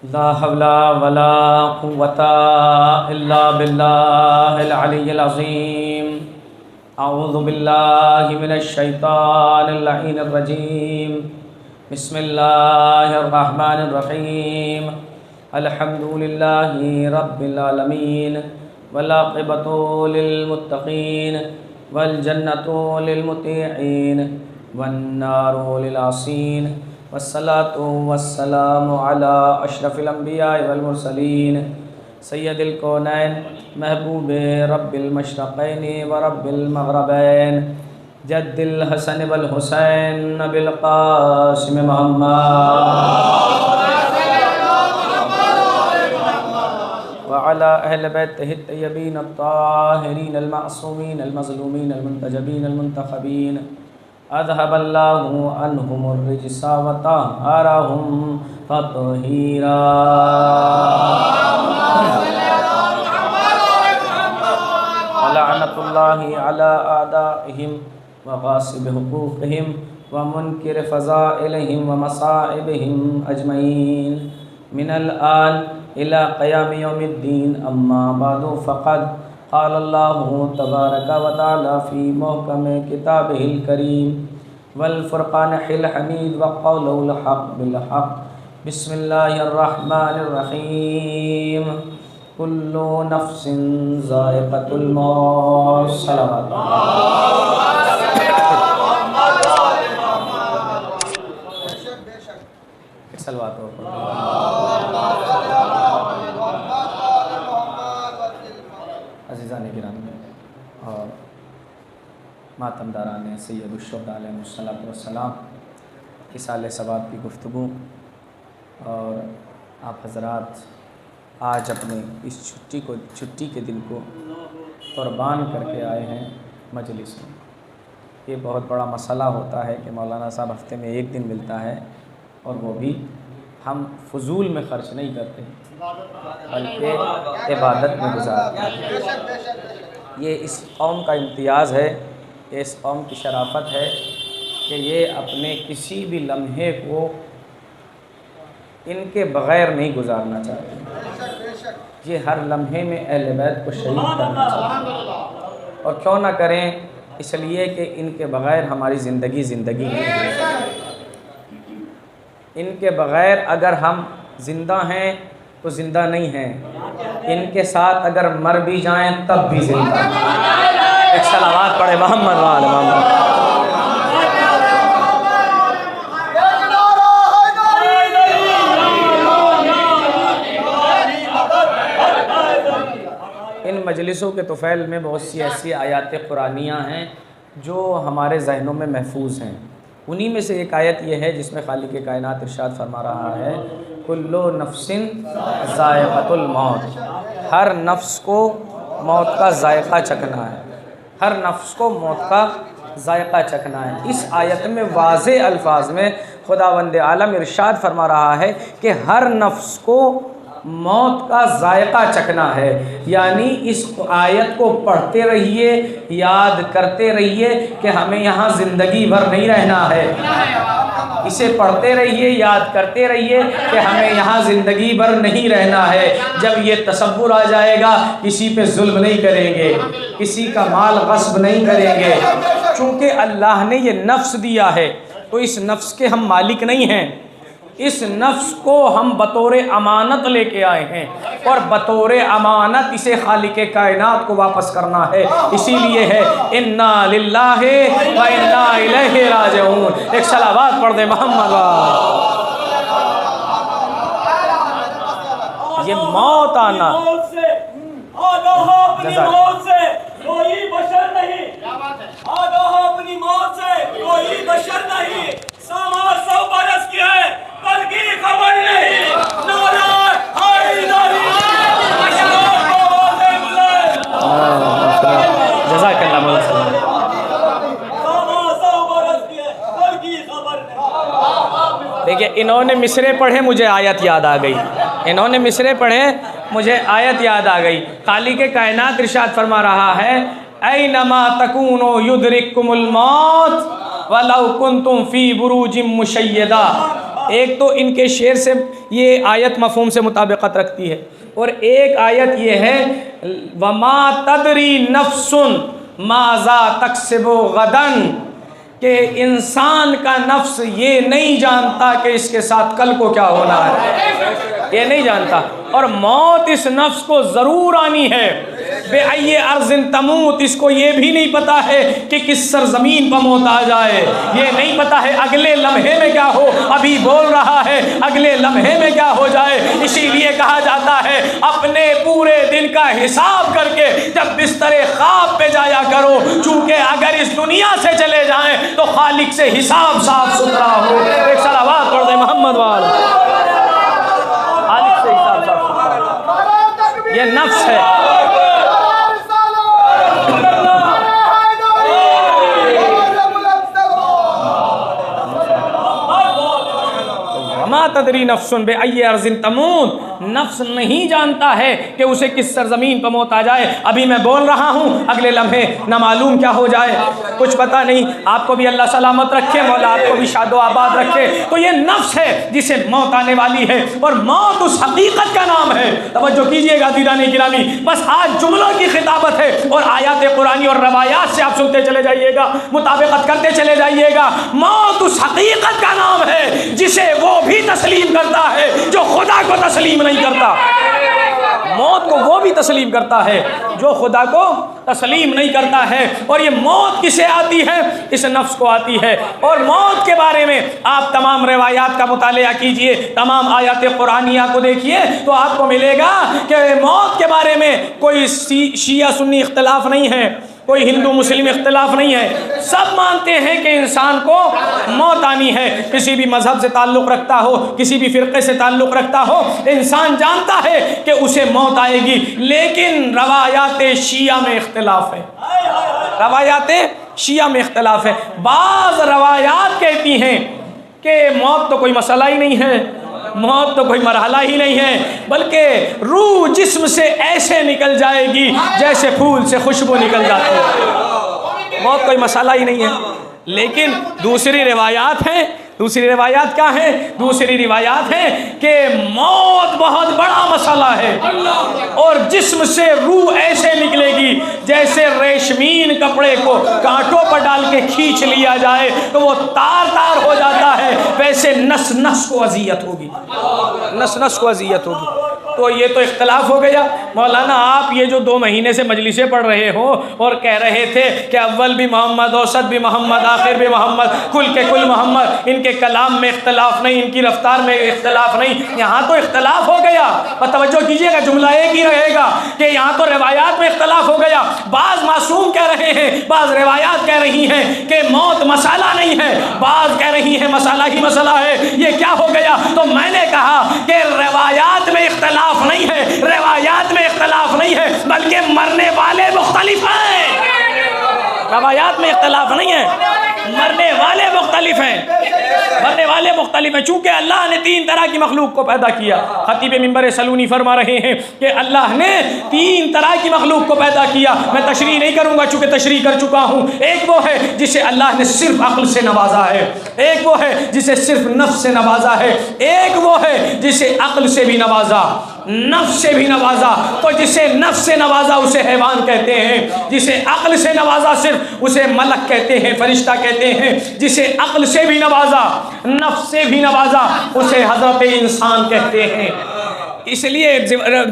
لا حول ولا قوة إلا بالله العلي العظيم. أعوذ بالله من الشيطان اللعين الرجيم. بسم الله الرحمن الرحيم. الحمد لله رب العالمين والعاقبة للمتقين والجنة للمطيعين والنار للعاصين والصلاة والسلام على أشرف الأنبياء والمرسلين سید الکونین محبوب رب المشرقین ورب المغربین جد الحسن والحسین بالقاسم محمد وعلى أهل بيته الطيبين الطاهرين المعصومين المظلومين المنتجبين المنتخبين اذهب الله عنهم الرجس وطهرهم تطهيرا. ولعنة الله على أعدائهم وغاصب حقوقهم ومنكر فضائلهم ومصائبهم أجمعين من الآن إلى قيام يوم الدين. أما بعد فقد قال الله تبارك وتعالى في محكم كتابه الكريم والفرقان الحميد وقوله الحق بالحق. بسم الله الرحمن الرحيم. كل نفس ذائقة الموت. صلوات عزیزان گرامی اور ماتم داران سید الشہداء علیہ السلام کی سال ثواب کی گفتگو. اور آپ حضرات آج اپنے اس چھٹی کے دن کو قربان کر کے آئے ہیں مجلس میں. یہ بہت بڑا مسئلہ ہوتا ہے کہ مولانا صاحب ہفتے میں ایک دن ملتا ہے اور وہ بھی ہم فضول میں خرچ نہیں کرتے بلکہ عبادت میں گزارتے ہیں. یہ اس قوم کا امتیاز ہے، یہ اس قوم کی شرافت ہے کہ یہ اپنے کسی بھی لمحے کو ان کے بغیر نہیں گزارنا چاہتے. یہ ہر لمحے میں اہل بیت کو شہید کرنا چاہتے ہیں، اور کیوں نہ کریں، اس لیے کہ ان کے بغیر ہماری زندگی نہیں ہے. ان کے بغیر اگر ہم زندہ ہیں تو زندہ نہیں ہیں، ان کے ساتھ اگر مر بھی جائیں تب بھی زندہ ہیں. ایک صلوات پڑھے محمد وآل محمد. ان مجلسوں کے طفیل میں بہت سی ایسی آیات قرآنیہ ہیں جو ہمارے ذہنوں میں محفوظ ہیں. انہی میں سے ایک آیت یہ ہے جس میں خالق کائنات ارشاد فرما رہا ہے کل نفس ذائقۃ الموت. ہر نفس کو موت کا ذائقہ چکھنا ہے، ہر نفس کو موت کا ذائقہ چکھنا ہے. اس آیت میں واضح الفاظ میں خداوند عالم ارشاد فرما رہا ہے کہ ہر نفس کو موت کا ذائقہ چکھنا ہے. یعنی اس آیت کو پڑھتے رہیے، یاد کرتے رہیے کہ ہمیں یہاں زندگی بھر نہیں رہنا ہے. اسے پڑھتے رہیے، یاد کرتے رہیے کہ ہمیں یہاں زندگی بھر نہیں رہنا ہے. جب یہ تصور آ جائے گا کسی پہ ظلم نہیں کریں گے، کسی کا مال غصب نہیں کریں گے. چونکہ اللہ نے یہ نفس دیا ہے تو اس نفس کے ہم مالک نہیں ہیں. اس نفس کو ہم بطور امانت لے کے آئے ہیں اور بطور امانت اسے خالق کائنات کو واپس کرنا ہے. اسی لیے ہے انا للہ و انا الیہ راجعون. ایک صلوات پڑھ دے محمد. یہ موت آنا کوئی بشر نہیں، آگاہ اپنی موت سے کوئی بشر نہیں. ساما 100 برس کی ہے کل کی خبر نہیں. نعرہ حیدری جزاک اللہ مولانا. ساما 100 برس کی ہے کل کی خبر نہیں. دیکھیں انہوں نے مصرے پڑھے مجھے آیت یاد آ گئی. انہوں نے مصرے پڑھے مجھے آیت یاد آ گئی. خالق کائنات ارشاد فرما رہا ہے اینما تکونوا یدرککم الموت ولو کنتم فی بروج مشیدہ. ایک تو ان کے شعر سے یہ آیت مفہوم سے مطابقت رکھتی ہے، اور ایک آیت یہ ہے وَمَا تَدْرِي نَفْسٌ مَاذَا تَكْسِبُ غَدًا، کہ انسان کا نفس یہ نہیں جانتا کہ اس کے ساتھ کل کو کیا ہونا ہے، یہ نہیں جانتا، اور موت اس نفس کو ضرور آنی ہے۔ بے ای ارض تموت، اس کو یہ بھی نہیں پتا ہے کہ کس سرزمین پر موت آ جائے، یہ نہیں پتا ہے اگلے لمحے میں کیا ہو، ابھی بول رہا ہے اگلے لمحے میں کیا ہو جائے۔ اسی لیے کہا جاتا ہے اپنے پورے دن کا حساب کر کے جب بستر خواب پہ جایا کرو، چونکہ اگر اس دنیا سے چلے جائیں تو خالق سے حساب صاف ستھرا ہو۔ ایک صلوات پڑھ دیں محمد وال، خالق سے حساب صاف ستھرا، یہ نفس ہے۔ وَمَا تَدْرِي نَفْسٌ بِأَيِّ أَرْضٍ تَمُوتُ، نفس نہیں جانتا ہے کہ اسے کس سرزمین پر موت آ جائے۔ ابھی میں بول رہا ہوں اگلے لمحے نہ معلوم کیا ہو جائے، کچھ پتہ نہیں۔ آپ کو بھی اللہ سلامت رکھے، مولا آپ کو بھی شاد و آباد رکھے۔ تو یہ نفس ہے جسے موت آنے والی ہے، اور موت اس حقیقت کا نام ہے۔ توجہ کیجئے گا دیدان گرامی، بس آج جملوں کی خطابت ہے اور آیات قرآنی اور روایات سے آپ سنتے چلے جائیے گا، مطابقت کرتے چلے جائیے گا۔ موت اس حقیقت کا نام ہے جسے وہ بھی تسلیم کرتا ہے جو خدا کو تسلیم نہیں کرتا۔ موت کو وہ بھی تسلیم کرتا ہے جو خدا کو تسلیم نہیں کرتا ہے۔ اور یہ موت کسے آتی ہے؟ اس نفس کو آتی ہے۔ اور موت کے بارے میں آپ تمام روایات کا مطالعہ کیجئے، تمام آیات قرآنیہ کو دیکھیے تو آپ کو ملے گا کہ موت کے بارے میں کوئی شیعہ سنی اختلاف نہیں ہے، کوئی ہندو مسلم اختلاف نہیں ہے، سب مانتے ہیں کہ انسان کو موت آنی ہے۔ کسی بھی مذہب سے تعلق رکھتا ہو، کسی بھی فرقے سے تعلق رکھتا ہو، انسان جانتا ہے کہ اسے موت آئے گی۔ لیکن روایات شیعہ میں اختلاف ہے، روایات شیعہ میں اختلاف ہے۔ بعض روایات کہتی ہیں کہ موت تو کوئی مسئلہ ہی نہیں ہے، موت تو کوئی مرحلہ ہی نہیں ہے، بلکہ روح جسم سے ایسے نکل جائے گی جیسے پھول سے خوشبو نکل جاتی ہے، موت کوئی مسئلہ ہی نہیں ہے۔ لیکن دوسری روایات ہیں، دوسری روایات کیا ہیں؟ دوسری روایات ہیں کہ موت بہت بڑا مسئلہ ہے، اور جسم سے روح ایسے نکلے گی جیسے ریشمین کپڑے کو کانٹوں پر ڈال کے کھینچ لیا جائے تو وہ تار تار ہو جاتا ہے، ویسے نس نس کو اذیت ہوگی، نس نس کو اذیت ہوگی۔ تو یہ تو اختلاف ہو گیا۔ مولانا آپ یہ جو 2 مہینے سے مجلسیں پڑھ رہے ہو اور کہہ رہے تھے کہ اول بھی محمد، اوسط بھی محمد، آخر بھی محمد، کل کے کل محمد، ان کے کلام میں اختلاف نہیں، ان کی رفتار میں اختلاف نہیں، یہاں تو اختلاف ہو گیا۔ اور توجہ کیجئے گا، جملہ ایک ہی رہے گا کہ یہاں تو روایات میں اختلاف ہو گیا۔ بعض معصوم کہہ رہے ہیں، بعض روایات کہہ رہی ہیں کہ موت مسئلہ نہیں ہے، بعض کہہ رہی ہیں مسئلہ ہی مسئلہ ہے۔ یہ کیا ہو گیا؟ تو میں نے کہا کہ روایات میں اختلاف نہیں ہے، روایات میں اختلاف نہیں ہے، بلکہ مرنے والے مختلف ہیں۔ روایات میں اختلاف نہیں ہے، مرنے والے مختلف ہیں، مرنے والے مختلف ہیں۔ چونکہ اللہ نے 3 طرح کی مخلوق کو پیدا کیا۔ خطیب منبر سلونی فرما رہے ہیں کہ اللہ نے 3 طرح کی مخلوق کو پیدا کیا۔ میں تشریح نہیں کروں گا چونکہ تشریح کر چکا ہوں۔ ایک وہ ہے جسے اللہ نے صرف عقل سے نوازا ہے، ایک وہ ہے جسے صرف نفس سے نوازا ہے، ایک وہ ہے جسے عقل سے بھی نوازا، نفس سے بھی نوازا۔ تو جسے نفس سے نوازا اسے حیوان کہتے ہیں، جسے عقل سے نوازا صرف اسے ملک کہتے ہیں، فرشتہ کہتے ہیں، جسے عقل سے بھی نوازا، نفس سے بھی نوازا اسے حضرت انسان کہتے ہیں۔ اس لیے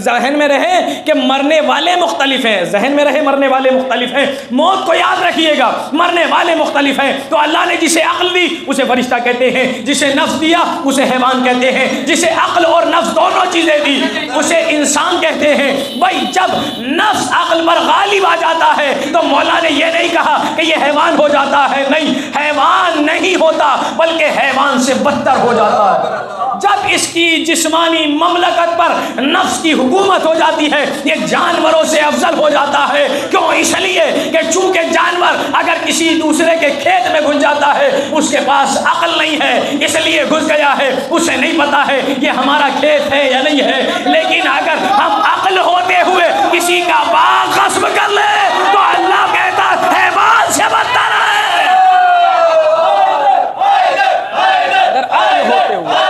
ذہن میں رہے کہ مرنے والے مختلف ہیں، ذہن میں رہے مرنے والے مختلف ہیں۔ موت کو یاد رکھیے گا، مرنے والے مختلف ہیں۔ تو اللہ نے جسے عقل دی اسے فرشتہ کہتے ہیں، جسے نفس دیا اسے حیوان کہتے ہیں، جسے عقل اور نفس دونوں چیزیں دی اسے انسان کہتے ہیں۔ بھائی جب نفس عقل پر غالب آ جاتا ہے تو مولا نے یہ نہیں کہا کہ یہ حیوان ہو جاتا ہے، نہیں، حیوان نہیں ہوتا بلکہ حیوان سے بدتر ہو جاتا ہے۔ جب اس کی جسمانی مملکت پر نفس کی حکومت ہو جاتی ہے یہ جانوروں سے افضل ہو جاتا ہے۔ کیوں؟ اس لیے کہ چونکہ جانور اگر کسی دوسرے کے کھیت میں گھس جاتا ہے اس کے پاس عقل نہیں ہے، اس لیے گھس گیا ہے، اسے نہیں پتا ہے یہ ہمارا کھیت ہے یا نہیں ہے۔ لیکن اگر ہم عقل ہوتے ہوئے کسی کا باغ غصب کر لیں تو اللہ کہتا ہے حیوان سے بدتر ہے۔ اگر عقل ہوتے ہوئے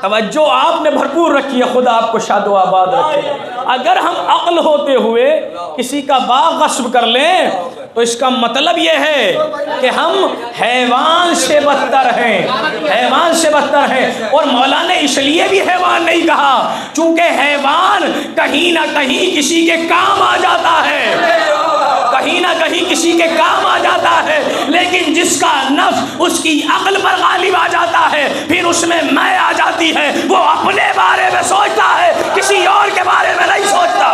توجہ آپ نے بھرپور رکھی ہے، خدا آپ کو شاد و آباد رکھے۔ اگر ہم عقل ہوتے ہوئے کسی کا باغ غصب کر لیں تو اس کا مطلب یہ ہے کہ ہم حیوان سے بدتر ہیں، حیوان سے بدتر ہیں۔ اور مولا نے اس لیے بھی حیوان نہیں کہا چونکہ حیوان کہیں نہ کہیں کسی کے کام آ جاتا ہے، کہیں نہ کہیں کسی کے کام آ جاتا ہے، لیکن جس کا نفس اس کی عقل پر غالب آ جاتا ہے، پھر اس میں میں آ جاتی ہے، وہ اپنے بارے میں سوچتا ہے، کسی اور کے بارے میں نہیں سوچتا،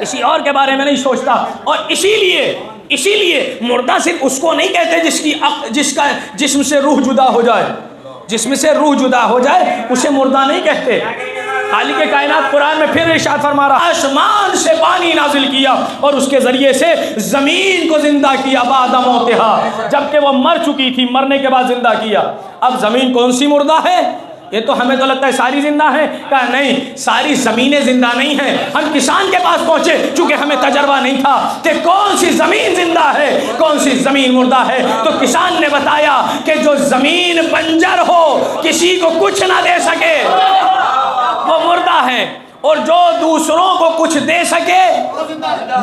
کسی اور کے بارے میں نہیں سوچتا۔ اور اسی لیے مردہ صرف اس کو نہیں کہتے جس کا جسم سے روح جدا ہو جائے، جسم سے روح جدا ہو جائے اسے مردہ نہیں کہتے۔ خالق کائنات قرآن میں پھر ارشاد فرما رہا، آسمان سے پانی نازل کیا اور اس کے ذریعے سے زمین کو زندہ کیا بعد موتہا، جبکہ وہ مر چکی تھی، مرنے کے بعد زندہ کیا۔ اب زمین کون سی مردہ ہے؟ یہ تو ہمیں تو لگتا ہے ساری زندہ ہے، کہا نہیں، ساری زمینیں زندہ نہیں ہیں۔ ہم کسان کے پاس پہنچے چونکہ ہمیں تجربہ نہیں تھا کہ کون سی زمین زندہ ہے کون سی زمین مردہ ہے، تو کسان نے بتایا کہ جو زمین بنجر ہو، کسی کو کچھ نہ دے سکے، وہ مردہ ہے، اور جو دوسروں کو کچھ دے سکے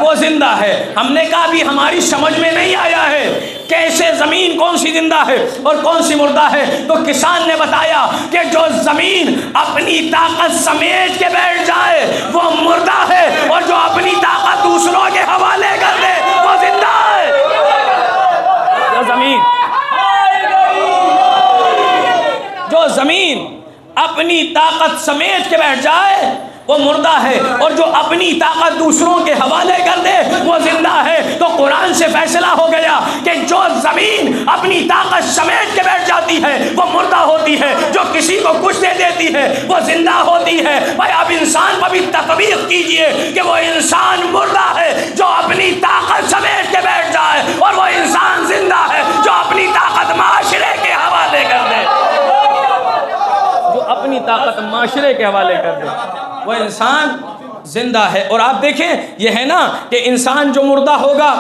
وہ زندہ ہے۔ ہم نے کہا بھی ہماری سمجھ میں نہیں آیا ہے کیسے زمین کون سی زندہ ہے اور کون سی مردہ ہے، تو کسان نے بتایا کہ جو زمین اپنی طاقت سمیٹ کے بیٹھ جائے وہ مردہ ہے، اور جو اپنی طاقت دوسروں کے حوالے کر دے وہ زندہ ہے۔ جو زمین اپنی طاقت سمیٹ کے بیٹھ جائے وہ مردہ ہے، اور جو اپنی طاقت دوسروں کے حوالے کر دے وہ زندہ ہے۔ تو قرآن سے فیصلہ ہو گیا کہ جو زمین اپنی طاقت سمیٹ کے بیٹھ جاتی ہے وہ مردہ ہوتی ہے، جو کسی کو کچھ دے دیتی ہے وہ زندہ ہوتی ہے۔ بھائی اب انسان پر بھی تطبیق کیجئے کہ وہ انسان مردہ ہے جو اپنی طاقت سمیٹ کے بیٹھ جائے، اور وہ انسان زندہ ہے جو اپنی طاقت معاشرے کے حوالے کر دے، جو اپنی طاقت معاشرے کے حوالے کر دے، وہ انسان زندہ ہے۔ اور آپ دیکھیں یہ ہے نا کہ انسان جو مردہ ہوگا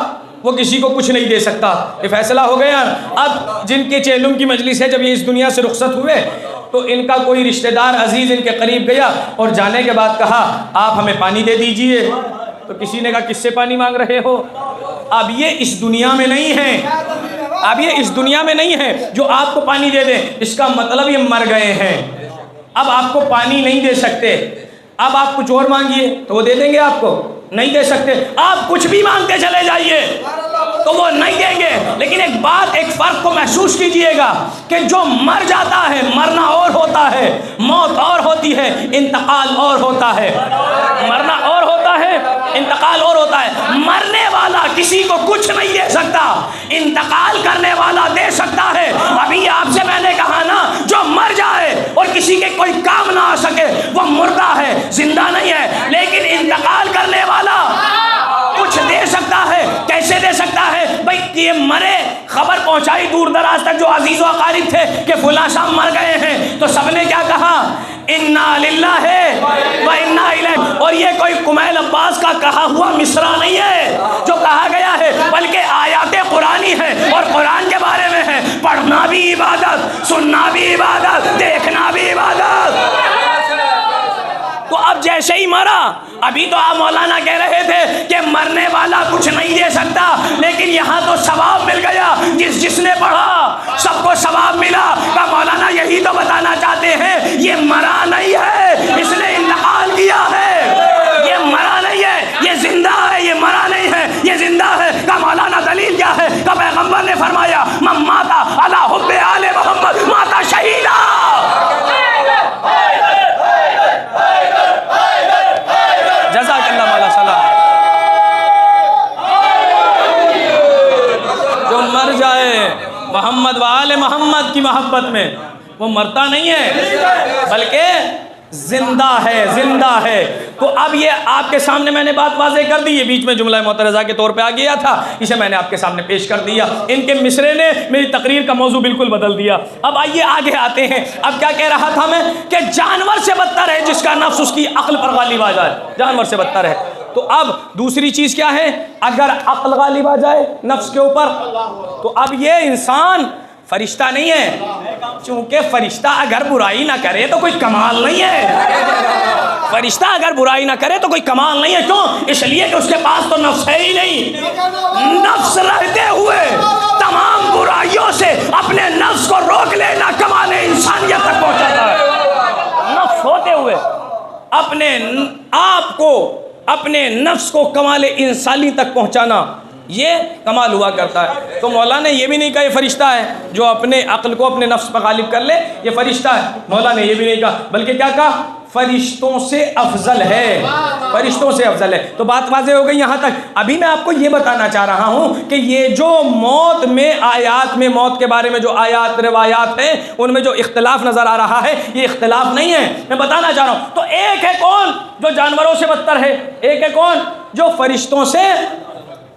وہ کسی کو کچھ نہیں دے سکتا، یہ فیصلہ ہو گیا۔ اب جن کے چیلم کی مجلس ہے، جب یہ اس دنیا سے رخصت ہوئے تو ان کا کوئی رشتہ دار عزیز ان کے قریب گیا اور جانے کے بعد کہا آپ ہمیں پانی دے دیجئے، تو کسی نے کہا کس سے پانی مانگ رہے ہو؟ اب یہ اس دنیا میں نہیں ہے، اب یہ اس دنیا میں نہیں ہے جو آپ کو پانی دے دیں، اس کا مطلب یہ مر گئے ہیں، اب آپ کو پانی نہیں دے سکتے۔ اب آپ کچھ اور مانگیے تو وہ دے دیں گے، آپ کو نہیں دے سکتے۔ آپ کچھ بھی مانگتے چلے جائیے تو وہ نہیں دیں گے۔ لیکن ایک بات، ایک فرق کو محسوس کیجئے گا کہ جو مر جاتا ہے، مرنا اور ہوتا ہے، موت اور ہوتی ہے، انتقال اور ہوتا ہے۔ مرنا اور ہوتا ہے، انتقال اور ہوتا ہے۔ مرنے والا کسی کو کچھ نہیں دے سکتا، انتقال کرنے والا دے سکتا ہے۔ ابھی آپ سے میں نے کہا نا، جو مر جائے اور کسی کے کوئی کام نہ آ سکے وہ مردہ ہے، زندہ نہیں ہے۔ لیکن انتقال کرنے والا کچھ دے سکتا ہے۔ کیسے دے سکتا ہے؟ بھائی یہ مرے، خبر پہنچائی دور دراز تک جو عزیز و اقارب تھے کہ فلاں صاحب مر گئے ہیں، تو سب نے کیا کہا؟ انا للہ و انا الیہ۔ اور یہ کوئی کمیل عباس کا کہا ہوا مصرع نہیں ہے جو کہا گیا ہے، بلکہ آیات قرآنی ہے اور قرآن کے بارے میں ہے۔ پڑھنا بھی عبادت، سننا بھی عبادت، دیکھنا بھی عبادت۔ تو اب جیسے ہی مرا، ابھی تو آپ مولانا کہہ رہے تھے کہ مرنے والا کچھ نہیں دے سکتا، لیکن یہاں تو ثواب مل گیا، جس نے پڑھا سب کو ثواب ملا۔ کہ مولانا یہی تو بتانا چاہتے ہیں یہ مرا نہیں ہے، اس نے انتقال کیا ہے، یہ مرا نہیں ہے، یہ زندہ ہے، یہ مرا نہیں ہے، یہ زندہ ہے۔ کہ مولانا دلیل کیا ہے؟ کہ پیغمبر نے فرمایا من ماتا علی حب آل محمد ماتا شہیدا۔ جزاک اللہ مولا صلاح۔ جو مر جائے محمد و آل محمد کی محبت میں وہ مرتا نہیں ہے بلکہ زندہ ہے، زندہ ہے۔ تو اب یہ آپ کے سامنے میں نے بات واضح کر دی، یہ بیچ میں جملہ معترضہ کے طور پہ آ گیا تھا، اسے میں نے آپ کے سامنے پیش کر دیا۔ ان کے مصرے نے میری تقریر کا موضوع بالکل بدل دیا۔ اب آئیے آگے آتے ہیں۔ اب کیا کہہ رہا تھا میں کہ جانور سے بدتر ہے جس کا نفس اس کی عقل پر غالب آ جائے، جانور سے بدتر ہے۔ تو اب دوسری چیز کیا ہے؟ اگر عقل غالب آ جائے نفس کے اوپر، تو اب یہ انسان فرشتہ نہیں ہے، چونکہ فرشتہ اگر برائی نہ کرے تو کوئی کمال نہیں ہے، فرشتہ اگر برائی نہ کرے تو کوئی کمال نہیں ہے. کیوں؟ اس لیے کہ اس کے پاس تو نفس ہے ہی نہیں. نفس رہتے ہوئے تمام برائیوں سے اپنے نفس کو روک لینا کمال انسانیت تک پہنچاتا ہے. نفس ہوتے ہوئے اپنے آپ کو، اپنے نفس کو کمال انسانی تک پہنچانا، یہ کمال ہوا کرتا ہے. تو مولا نے یہ بھی نہیں کہا یہ فرشتہ ہے جو اپنے عقل کو اپنے نفس پر غالب کر لے، یہ فرشتہ ہے. مولا نے یہ بھی نہیں کہا، بلکہ کیا کہا؟ فرشتوں سے افضل ہے، فرشتوں سے افضل ہے. تو بات واضح ہو گئی یہاں تک. ابھی میں آپ کو یہ بتانا چاہ رہا ہوں کہ یہ جو موت میں آیات میں، موت کے بارے میں جو آیات روایات ہیں ان میں جو اختلاف نظر آ رہا ہے، یہ اختلاف نہیں ہے، میں بتانا چاہ رہا ہوں. تو ایک ہے کون جو جانوروں سے بدتر ہے، ایک ہے کون جو فرشتوں سے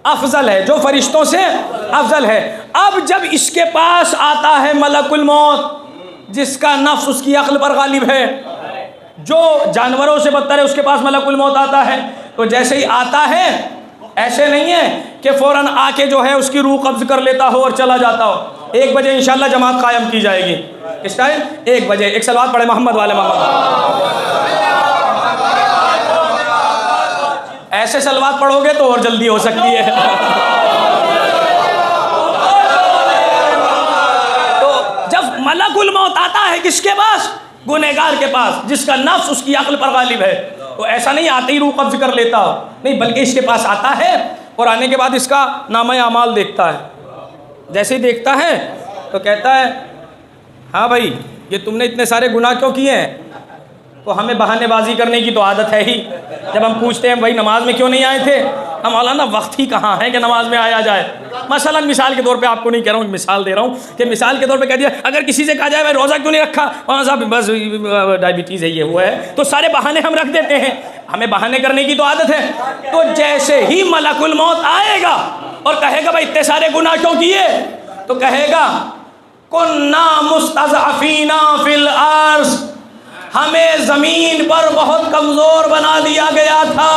افضل ہے، جو فرشتوں سے افضل ہے. اب جب اس کے پاس آتا ہے ملک الموت جس کا نفس اس کی عقل پر غالب ہے، جو جانوروں سے بدتر ہے، اس کے پاس ملک الموت آتا ہے، تو جیسے ہی آتا ہے ایسے نہیں ہے کہ فوراً آ کے جو ہے اس کی روح قبض کر لیتا ہو اور چلا جاتا ہو. 1 بجے انشاءاللہ جماعت قائم کی جائے گی. اس ٹائم 1 بجے. ایک صلوات پڑھے محمد والے محمد. ایسے صلوات پڑھو گے تو اور جلدی ہو سکتی ہے. تو جب ملک الموت آتا ہے کس کے پاس؟ گنہگار کے پاس، جس کا نفس اس کی عقل پر غالب ہے. تو ایسا نہیں آتے ہی روح قبض کر لیتا ہو، نہیں، بلکہ اس کے پاس آتا ہے اور آنے کے بعد اس کا نامہ اعمال دیکھتا ہے. جیسے ہی دیکھتا ہے تو کہتا ہے ہاں بھائی یہ تم نے اتنے سارے گناہ کیوں کیے ہیں؟ تو ہمیں بہانے بازی کرنے کی تو عادت ہے ہی. جب ہم پوچھتے ہیں بھائی نماز میں کیوں نہیں آئے تھے، ہم مولانا وقت ہی کہاں ہے کہ نماز میں آیا جائے. مثلا مثال کے طور پہ، آپ کو نہیں کہہ رہا ہوں، مثال دے رہا ہوں کہ مثال کے طور پہ کہہ دیا اگر کسی سے کہا جائے بھائی روزہ کیوں نہیں رکھا، مولانا صاحب بس ڈائبٹیز ہے، یہ ہوا ہے، تو سارے بہانے ہم رکھ دیتے ہیں، ہمیں بہانے کرنے کی تو عادت ہے. تو جیسے ہی ملک الموت آئے گا اور کہے گا بھائی اتنے سارے گناہ کیوں کیے، تو کہے گا کنا مستضعفین فی الارض، ہمیں زمین پر بہت کمزور بنا دیا گیا تھا،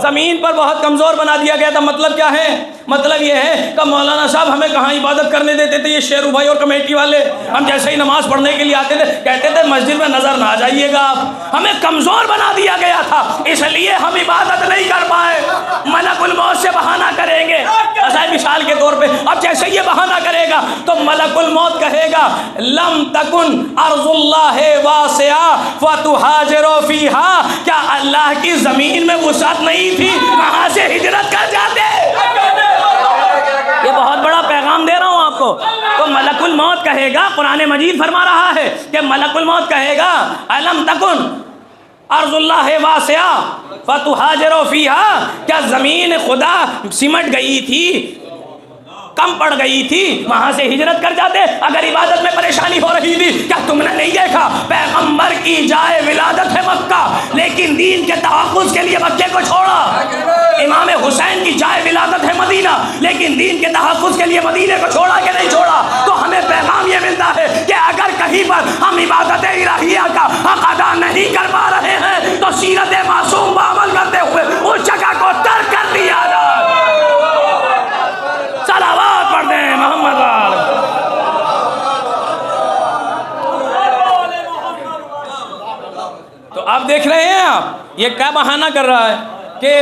زمین پر بہت کمزور بنا دیا گیا تھا. مطلب کیا ہے؟ مطلب یہ ہے کہ مولانا صاحب ہمیں کہاں عبادت کرنے دیتے تھے یہ شیرو بھائی اور کمیٹی والے. ہم جیسے ہی نماز پڑھنے کے لیے آتے تھے کہتے تھے مسجد میں نظر نہ آ جائیے گا آپ. ہمیں کمزور بنا دیا گیا تھا، اس لیے ہم عبادت نہیں کر پائے. ملک الموت سے بہانہ کریں گے ایسا مثال کے طور پہ. اب جیسے یہ بہانہ کرے گا تو ملک الموت کہے گا لم تکن ارض اللہ واسعہ فتہاجروا فیہا، کیا اللہ کی زمین میں وسعت نہیں تھی، وہاں سے ہجرت کر جاتے. یہ بہت بڑا پیغام دے رہا ہوں آپ کو. تو ملک الموت کہے گا، قرآن مجید فرما رہا ہے کہ ملک الموت کہے گا الم تکن ارض اللہ واسعہ فتہاجروا فیہا، کیا زمین خدا سمٹ گئی تھی، کم پڑ گئی تھی، وہاں سے ہجرت کر جاتے. اگر عبادت میں پریشانی ہو رہی تھی، کیا تم نے نہیں دیکھا پیغمبر کی جائے ولادت ہے مکہ، لیکن دین کے تحفظ کے لیے مکے کو چھوڑا. امام حسین کی جائے ولادت ہے مدینہ، لیکن دین کے تحفظ کے لیے مدینے کو چھوڑا کہ نہیں چھوڑا. تو ہمیں پیغام یہ ملتا ہے کہ اگر کہیں پر ہم عبادت الہیہ کا حق ادا نہیں کر پا رہے ہیں تو سیرت معصوم پر عمل کرتے ہوئے اس جگہ کو ترک کر دیا جائے. صلوات پڑھ دیں محمد وال. تو آپ دیکھ رہے ہیں، آپ یہ کیا بہانہ کر رہا ہے کہ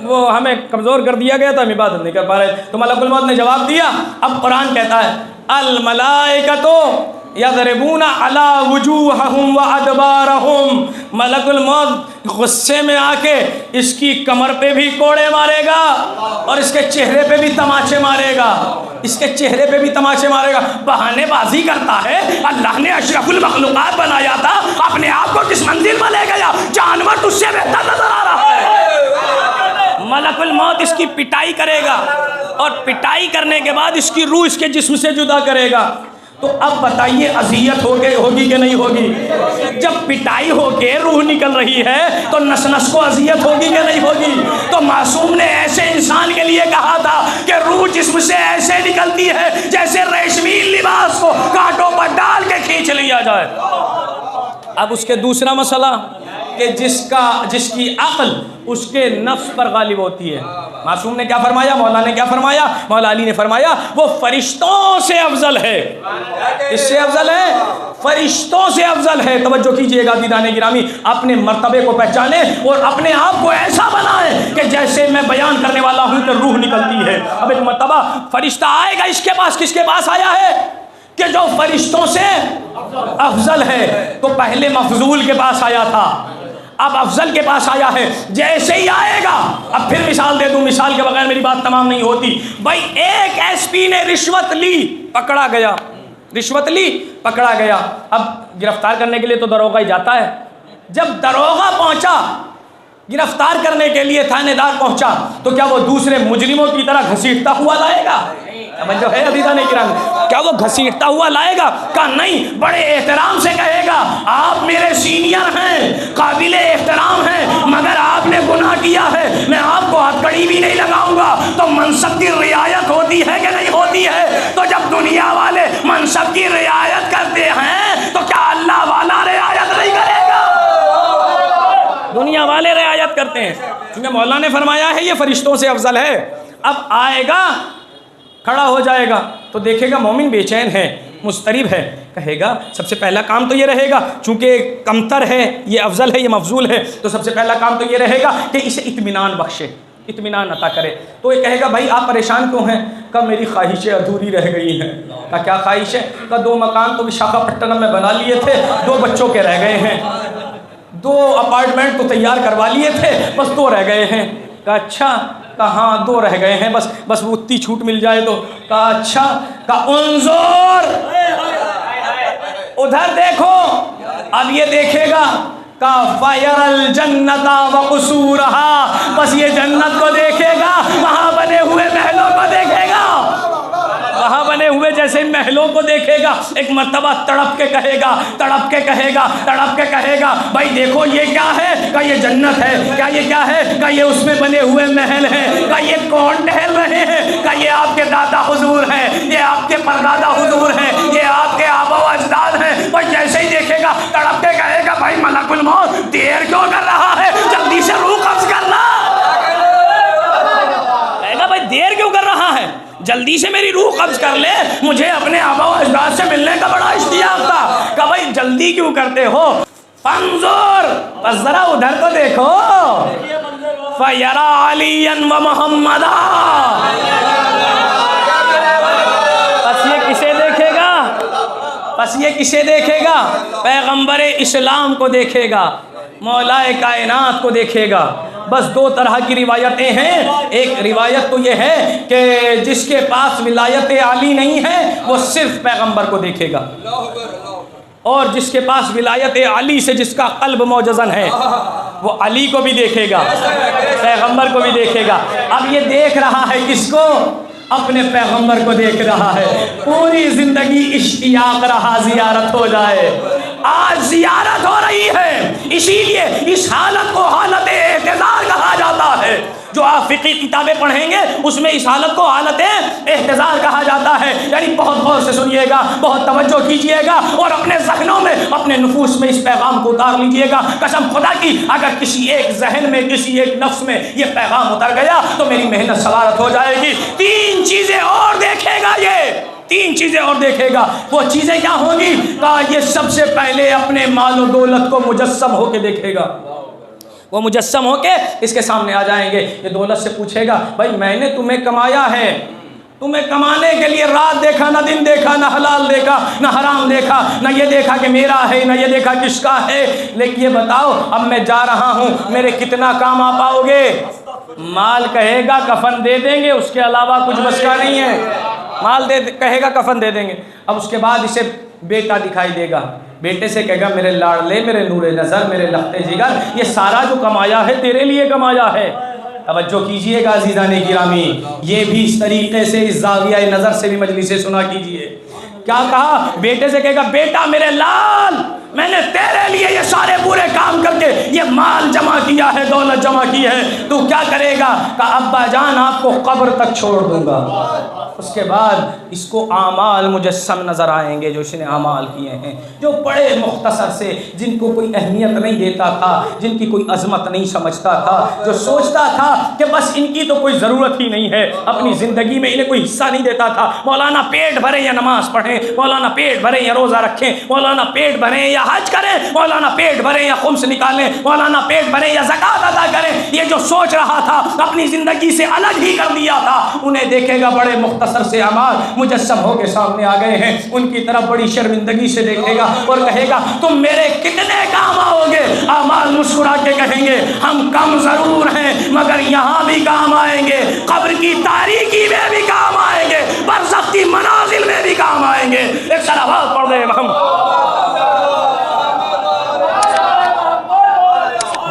وہ ہمیں کمزور کر دیا گیا تو ہم عبادت نہیں کر پا رہے. تو ملک الموت نے جواب دیا. اب قرآن کہتا ہے الملائکۃ یضربون علی وجوہہم وادبارہم، ملک الموت غصے میں آ کے اس کی کمر پہ بھی کوڑے مارے گا اور اس کے چہرے پہ بھی تماچے مارے گا، اس کے چہرے پہ بھی تماچے مارے گا. بہانے بازی کرتا ہے. اللہ نے اشرف المخلوقات بنایا تھا، اپنے آپ کو کس منزل میں لے گیا، جانور تجھ سے بہتر نظر آ رہا ہے. ملک الموت اس کی پٹائی کرے گا اور پٹائی کرنے کے بعد اس کی روح اس کے جسم سے جدا کرے گا. تو اب بتائیے اذیت ہوگی کہ نہیں ہوگی؟ جب پٹائی ہو کے روح نکل رہی ہے تو نس نس کو اذیت ہوگی کہ نہیں ہوگی؟ تو معصوم نے ایسے انسان کے لیے کہا تھا کہ روح جسم سے ایسے نکلتی ہے جیسے ریشمی لباس کو کانٹوں پر ڈال کے کھینچ لیا جائے. اب اس کے دوسرا مسئلہ کہ جس کی عقل اس کے نفس پر غالب ہوتی ہے، معصوم نے کیا فرمایا؟ مولا نے کیا فرمایا؟ مولا علی نے فرمایا وہ فرشتوں سے افضل ہے۔ اس سے افضل ہے؟ فرشتوں سے افضل ہے۔ توجہ کیجئے گا عزیزان گرامی، اپنے مرتبے کو پہچانیں اور اپنے آپ کو ایسا بنائیں کہ جیسے میں بیان کرنے والا ہوں کہ روح نکلتی ہے۔ اب ایک مرتبہ فرشتہ آئے گا، اس کے پاس کس کے پاس آیا ہے؟ کہ جو فرشتوں سے افضل ہے۔ تو پہلے مفضول کے پاس آیا تھا، اب افضل کے پاس آیا ہے۔ جیسے ہی آئے گا، اب پھر مثال دے دوں، مثال کے بغیر میری بات تمام نہیں ہوتی۔ بھائی ایک ایس پی نے رشوت لی، پکڑا گیا، رشوت لی پکڑا گیا۔ اب گرفتار کرنے کے لیے تو داروغہ ہی جاتا ہے۔ جب داروغہ پہنچا گرفتار کرنے کے لیے، تھانے دار پہنچا، تو کیا وہ دوسرے مجرموں کی طرح گھسیٹتا ہوا لائے گا؟ جو ہے عزیزان کرام، کیا وہ گھسیٹتا ہوا لائے گا؟ کہا نہیں، بڑے احترام سے کہے گا آپ میرے سینئر ہیں، قابل احترام ہیں، مگر آپ نے گناہ کیا ہے، میں آپ کو ہتھکڑی بھی نہیں لگاؤں گا۔ تو منصب کی رعایت ہوتی ہے کہ نہیں ہوتی ہے؟ تو جب دنیا والے منصب کی رعایت کرتے ہیں تو کیا اللہ والا رعایت نہیں کرے گا؟ دنیا والے رعایت کرتے ہیں، کیونکہ مولا نے فرمایا ہے یہ فرشتوں سے افضل ہے۔ اب آئے گا، کھڑا ہو جائے گا تو دیکھے گا مومن بے چین ہے، مضطرب ہے، کہے گا سب سے پہلا کام تو یہ رہے گا، چونکہ کمتر ہے، یہ افضل ہے، یہ مفضول ہے، تو سب سے پہلا کام تو یہ رہے گا کہ اسے اطمینان بخشے، اطمینان عطا کرے۔ تو یہ کہے گا بھائی آپ پریشان کیوں ہیں؟ کہ میری خواہشیں ادھوری رہ گئی ہیں۔ کہ کیا خواہش ہے؟ کہ 2 مکان تو وشاکھاپٹنم میں بنا لیے تھے، 2 بچوں کے رہ گئے ہیں، 2 اپارٹمنٹ تو تیار کروا لیے تھے، بس 2 رہ گئے ہیں۔ کہ اچھا، کہاں 2 رہ گئے ہیں، بس وہ اتنی چھوٹ مل جائے تو۔ کہا اچھا، کہا انظر ادھر دیکھو، اب یہ دیکھے گا، کہا فَيَرَ الْجَنَّةَ وَقُصُورَهَا، بس یہ جنت کو دیکھے گا، وہاں بنے ہوئے محلوں کو دیکھے گا، وہاں بنے ہوئے جیسے محلوں کو دیکھے گا۔ ایک مرتبہ تڑپ کے کہے گا، تڑپ کے کہے گا، تڑپ کے کہے گا بھائی دیکھو یہ کیا ہے؟ کہ یہ جنت ہے۔ کیا یہ کیا ہے؟ کہ یہ اس میں بنے ہوئے محل ہیں۔ کہ یہ کون ٹہل رہے ہیں؟ کہ یہ آپ کے دادا حضور ہیں، یہ آپ کے پردادا حضور ہیں، یہ آپ کے آبا و اجداد ہیں۔ بھائی جیسے ہی دیکھے گا تڑپ کے کہے گا بھائی ملک الموت دیر کیوں کر رہا ہے؟ جلدی سے روح قبض کرنا۔ کہے گا بھائی دیر کیوں کر رہا ہے؟ جلدی سے میری روح قبض کر لے، مجھے اپنے آبا و اجداد سے ملنے کا بڑا اشتیاق تھا۔ کہ بھائی جلدی کیوں کرتے ہو؟ فانظر، بس ذرا ادھر تو دیکھو، فَيَرَى عَلِيًّا وَمُحَمَّدًا، بس یہ کسے دیکھے گا؟ بس یہ کسے دیکھے گا؟ پیغمبر اسلام کو دیکھے گا، مولا کائنات کو دیکھے گا۔ بس 2 طرح کی روایتیں ہیں۔ ایک روایت تو یہ ہے کہ جس کے پاس ولایت علی نہیں ہے وہ صرف پیغمبر کو دیکھے گا، اور جس کے پاس ولایت علی سے جس کا قلب موجزن ہے وہ علی کو بھی دیکھے گا، پیغمبر کو بھی دیکھے گا۔ اب یہ دیکھ رہا ہے کس کو؟ اپنے پیغمبر کو دیکھ رہا ہے۔ پوری زندگی اشتیاق رہا زیارت ہو جائے، آج زیارت ہو رہی ہے، اسی لیے اس حالت کو حالت احتضار کہا جاتا ہے۔ جو آپ فقی کتابیں پڑھیں گے اس میں اس حالت کو حالت احتضار کہا جاتا ہے۔ یعنی بہت غور سے سنیے گا، بہت توجہ کیجئے گا، اور اپنے ذہنوں میں، اپنے نفوس میں اس پیغام کو اتار لیجئے گا۔ قسم خدا کی اگر کسی ایک ذہن میں، کسی ایک نفس میں یہ پیغام اتر گیا تو میری محنت سوارت ہو جائے گی۔ 3 چیزیں اور دیکھے گا، یہ 3 چیزیں اور دیکھے گا۔ وہ چیزیں کیا ہوں گی؟ یہ سب سے پہلے اپنے مال و دولت کو مجسم ہو کے دیکھے گا، وہ مجسم ہو کے اس کے سامنے آ جائیں گے۔ یہ دولت سے پوچھے گا بھائی میں نے تمہیں کمایا ہے، تمہیں کمانے کے لیے رات دیکھا نہ دن دیکھا، نہ حلال دیکھا نہ حرام دیکھا، نہ یہ دیکھا کہ میرا ہے نہ یہ دیکھا کس کا ہے، لیکن یہ بتاؤ اب میں جا رہا ہوں میرے کتنا کام آ پاؤ گے؟ مال کہے گا کفن دے دیں گے، اس کے علاوہ کچھ بس کا نہیں ہے۔ مال کہے گا کفن دے دیں گے۔ اب اس کے بعد اسے بیٹا دکھائی دے گا، بیٹے سے کہے گا میرے لاڈلے، میرے نور نظر، میرے لخت جگر، یہ سارا جو کمایا ہے تیرے لیے کمایا ہے۔ توجہ کیجئے گا عزیزان گرامی، یہ بھی اس طریقے سے اس زاویہ نظر سے بھی مجلس سنا کیجئے۔ کیا کہا؟ بیٹے سے کہے گا بیٹا میرے لال، میں نے تیرے لیے یہ سارے برے کام کر کے یہ مال جمع کیا ہے، دولت جمع کی ہے، تو کیا کرے گا؟ کہا ابا جان آپ کو قبر تک چھوڑ دوں گا۔ اس کے بعد اس کو اعمال مجسم نظر آئیں گے جو اس نے اعمال کیے ہیں، جو بڑے مختصر سے، جن کو کوئی اہمیت نہیں دیتا تھا، جن کی کوئی عظمت نہیں سمجھتا تھا، جو سوچتا تھا کہ بس ان کی تو کوئی ضرورت ہی نہیں ہے، اپنی زندگی میں انہیں کوئی حصہ نہیں دیتا تھا۔ مولانا پیٹ بھریں یا نماز پڑھیں، مولانا پیٹ بھریں یا روزہ رکھیں، مولانا پیٹ بھریں یا حج کریں، مولانا پیٹ بھریں یا خمس نکالیں، مولانا پیٹ بھریں یا زکوٰۃ ادا کریں، یہ جو سوچ رہا تھا اپنی زندگی سے الگ ہی کر دیا تھا۔ انہیں دیکھے گا بڑے مختصر سے اعمال مجسم ہو کے سامنے آ گئے ہیں، ان کی طرف بڑی شرمندگی سے دیکھے گا اور کہے گا تم میرے کتنے کام آؤ گے؟ اعمال مسکرا کے کہیں گے ہم کم ضرور ہیں مگر یہاں بھی کام آئیں گے، قبر کی تاریکی میں بھی کام آئیں گے، برزخ کی منازل میں بھی کام آئیں گے۔ ایک صلوات پڑھ دیں ہم۔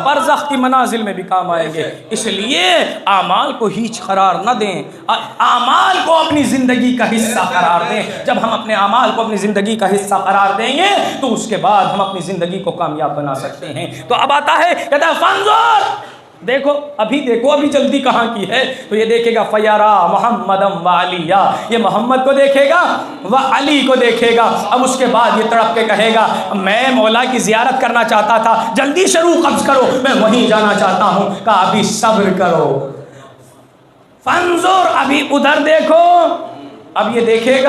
برزخ کی منازل میں بھی کام آئیں گے۔ اس لیے اعمال کو ہیچ قرار نہ دیں، اعمال کو اپنی زندگی کا حصہ قرار دیں۔ جب ہم اپنے اعمال کو اپنی زندگی کا حصہ قرار دیں گے تو اس کے بعد ہم اپنی زندگی کو کامیاب بنا سکتے ہیں۔ تو اب آتا ہے کہتا ہے فانظر، دیکھو ابھی جلدی کہاں کی ہے؟ تو یہ دیکھے گا فیرا محمدم و علیہ، یہ محمد کو دیکھے گا و علی کو دیکھے گا۔ اب اس کے بعد یہ تڑپ کے کہے گا میں مولا کی زیارت کرنا چاہتا تھا، جلدی سے روح قبض کرو، میں وہیں جانا چاہتا ہوں۔ کہا ابھی صبر کرو، فانظر، ابھی ادھر دیکھو۔ اب یہ دیکھے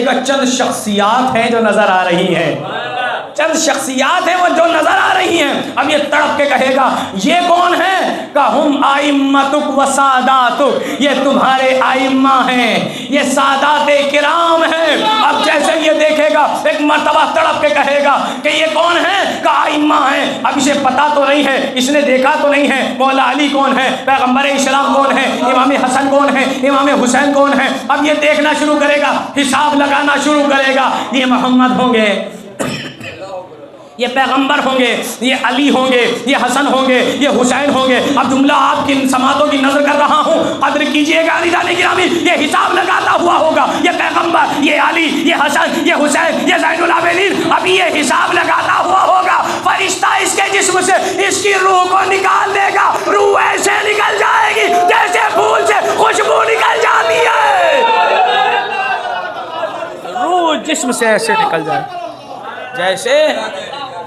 گا چند شخصیات ہیں جو نظر آ رہی ہیں، چند شخصیات ہیں وہ جو نظر آ رہی ہیں۔ اب یہ تڑپ کے کہے گا یہ کون ہے؟ کہ ہم ائمتک و ساداتک، یہ تمہارے ائمہ ہیں، یہ سادات کرام ہیں۔ اب جیسے یہ دیکھے گا ایک مرتبہ تڑپ کے کہے گا کہ یہ کون ہے؟ کہ ائمہ ہیں۔ اب اسے پتا تو نہیں ہے، اس نے دیکھا تو نہیں ہے مولا علی کون ہے، پیغمبر اسلام کون ہے، امام حسن کون ہے، امام حسین کون ہے۔ اب یہ دیکھنا شروع کرے گا، حساب لگانا شروع کرے گا، یہ محمد ہوں گے، یہ پیغمبر ہوں گے، یہ علی ہوں گے، یہ حسن ہوں گے، یہ حسین ہوں گے۔ اب جملہ آپ کی سماعتوں کی نظر کر رہا ہوں، قدر کیجئے گا عزیزان گرامی، یہ حساب لگاتا ہوا ہوگا، یہ پیغمبر، یہ علی، یہ حسن، یہ حسین، یہ زین العابدین، اب یہ حساب لگاتا ہوا ہوگا۔ فرشتہ اس کے جسم سے اس کی روح کو نکال دے گا، روح ایسے نکل جائے گی جیسے پھول سے خوشبو نکل جاتی ہے، روح جسم سے ایسے نکل جائے جیسے